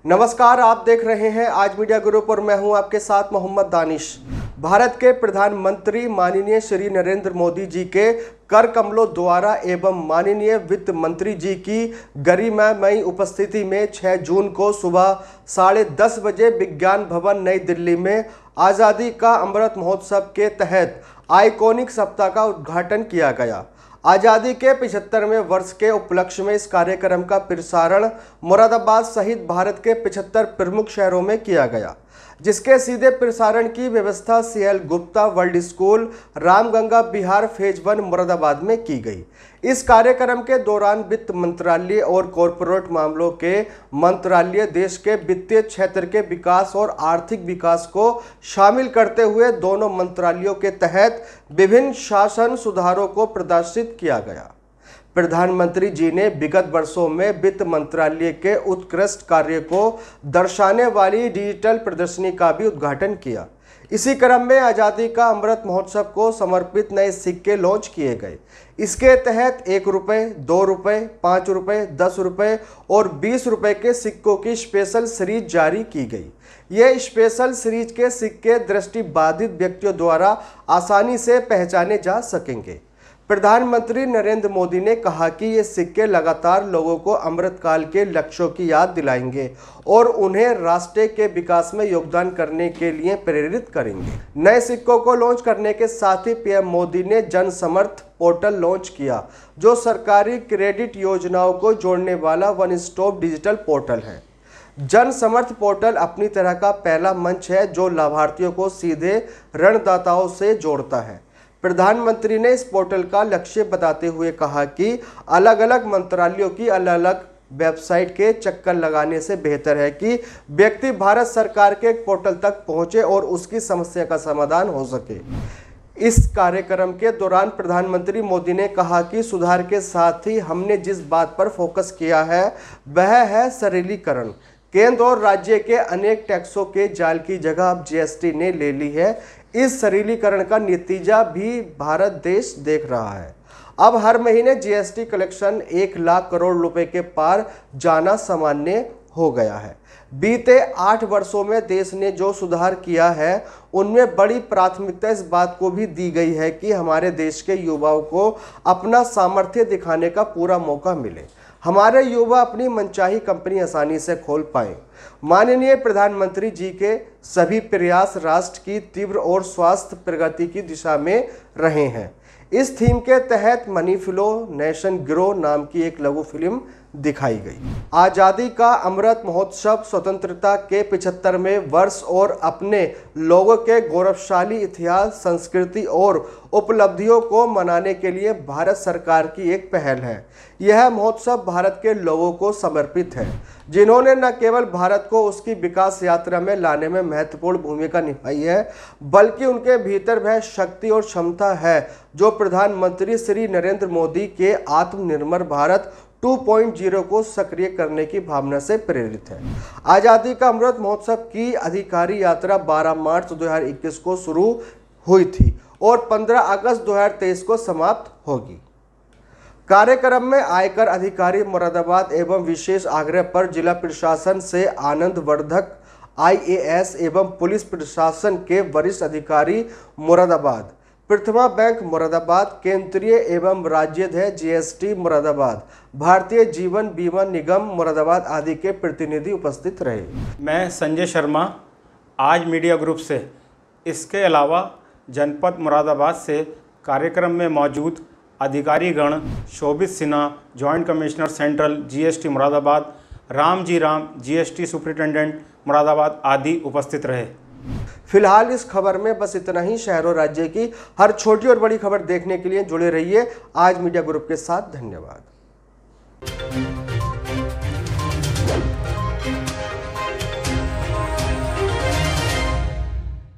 नमस्कार, आप देख रहे हैं आज मीडिया ग्रुप और मैं हूं आपके साथ मोहम्मद दानिश। भारत के प्रधानमंत्री माननीय श्री नरेंद्र मोदी जी के कर कमलों द्वारा एवं माननीय वित्त मंत्री जी की गरिमामयी उपस्थिति में 6 जून को सुबह 10:30 बजे विज्ञान भवन नई दिल्ली में आज़ादी का अमृत महोत्सव के तहत आइकॉनिक सप्ताह का उद्घाटन किया गया। आज़ादी के 75वें वर्ष के उपलक्ष्य में इस कार्यक्रम का प्रसारण मुरादाबाद सहित भारत के 75 प्रमुख शहरों में किया गया, जिसके सीधे प्रसारण की व्यवस्था CL Gupta world school, Ramganga Bihar phase 1 Moradabad में की गई। इस कार्यक्रम के दौरान वित्त मंत्रालय और कॉरपोरेट मामलों के मंत्रालय देश के वित्तीय क्षेत्र के विकास और आर्थिक विकास को शामिल करते हुए दोनों मंत्रालयों के तहत विभिन्न शासन सुधारों को प्रदर्शित किया गया। प्रधानमंत्री जी ने विगत वर्षों में वित्त मंत्रालय के उत्कृष्ट कार्य को दर्शाने वाली डिजिटल प्रदर्शनी का भी उद्घाटन किया। इसी क्रम में आज़ादी का अमृत महोत्सव को समर्पित नए सिक्के लॉन्च किए गए। इसके तहत 1 रुपये, 2 रुपये, 5 रुपये, 10 रुपये और 20 रुपये के सिक्कों की स्पेशल सीरीज जारी की गई। ये स्पेशल सीरीज के सिक्के दृष्टिबाधित व्यक्तियों द्वारा आसानी से पहचाने जा सकेंगे। प्रधानमंत्री नरेंद्र मोदी ने कहा कि ये सिक्के लगातार लोगों को अमृतकाल के लक्ष्यों की याद दिलाएंगे और उन्हें राष्ट्र के विकास में योगदान करने के लिए प्रेरित करेंगे। नए सिक्कों को लॉन्च करने के साथ ही PM मोदी ने जन समर्थ पोर्टल लॉन्च किया, जो सरकारी क्रेडिट योजनाओं को जोड़ने वाला वन स्टॉप डिजिटल पोर्टल है। जन समर्थ पोर्टल अपनी तरह का पहला मंच है जो लाभार्थियों को सीधे ऋणदाताओं से जोड़ता है। प्रधानमंत्री ने इस पोर्टल का लक्ष्य बताते हुए कहा कि अलग अलग मंत्रालयों की अलग अलग वेबसाइट के चक्कर लगाने से बेहतर है कि व्यक्ति भारत सरकार के पोर्टल तक पहुंचे और उसकी समस्या का समाधान हो सके। इस कार्यक्रम के दौरान प्रधानमंत्री मोदी ने कहा कि सुधार के साथ ही हमने जिस बात पर फोकस किया है वह है सरलीकरण। केंद्र और राज्य के अनेक टैक्सों के जाल की जगह अब GST ने ले ली है। इस सरलीकरण का नतीजा भी भारत देश देख रहा है। अब हर महीने GST कलेक्शन 1 लाख करोड़ रुपए के पार जाना सामान्य हो गया है। बीते 8 वर्षों में देश ने जो सुधार किया है उनमें बड़ी प्राथमिकता इस बात को भी दी गई है कि हमारे देश के युवाओं को अपना सामर्थ्य दिखाने का पूरा मौका मिले। हमारे युवा अपनी मनचाही कंपनी आसानी से खोल पाएं। माननीय प्रधानमंत्री जी के सभी प्रयास राष्ट्र की तीव्र और स्वास्थ्य प्रगति की दिशा में रहे हैं। इस थीम के तहत मनी फ्लो नेशन ग्रो नाम की एक लघु फिल्म दिखाई गई। आज़ादी का अमृत महोत्सव स्वतंत्रता के 75वें वर्ष और अपने लोगों के गौरवशाली इतिहास, संस्कृति और उपलब्धियों को मनाने के लिए भारत सरकार की एक पहल है। यह महोत्सव भारत के लोगों को समर्पित है, जिन्होंने न केवल भारत को उसकी विकास यात्रा में लाने में महत्वपूर्ण भूमिका निभाई है, बल्कि उनके भीतर वह शक्ति और क्षमता है जो प्रधानमंत्री श्री नरेंद्र मोदी के आत्मनिर्भर भारत 2.0 को सक्रिय करने की भावना से प्रेरित है। आज़ादी का अमृत महोत्सव की अधिकारी यात्रा 12 मार्च 2021 को शुरू हुई थी और 15 अगस्त 2023 को समाप्त होगी। कार्यक्रम में आयकर अधिकारी मुरादाबाद एवं विशेष आग्रह पर जिला प्रशासन से आनंद वर्धक IAS एवं पुलिस प्रशासन के वरिष्ठ अधिकारी मुरादाबाद, प्रथमा बैंक मुरादाबाद, केंद्रीय एवं राज्याध्यय GST मुरादाबाद, भारतीय जीवन बीमा निगम मुरादाबाद आदि के प्रतिनिधि उपस्थित रहे। मैं संजय शर्मा आज मीडिया ग्रुप से, इसके अलावा जनपद मुरादाबाद से कार्यक्रम में मौजूद अधिकारीगण Shobhit Sinha joint commissioner central GST Moradabad, Ram GST superintendent Moradabad आदि उपस्थित रहे। फिलहाल इस खबर में बस इतना ही। शहर और राज्य की हर छोटी और बड़ी खबर देखने के लिए जुड़े रहिए आज मीडिया ग्रुप के साथ। धन्यवाद।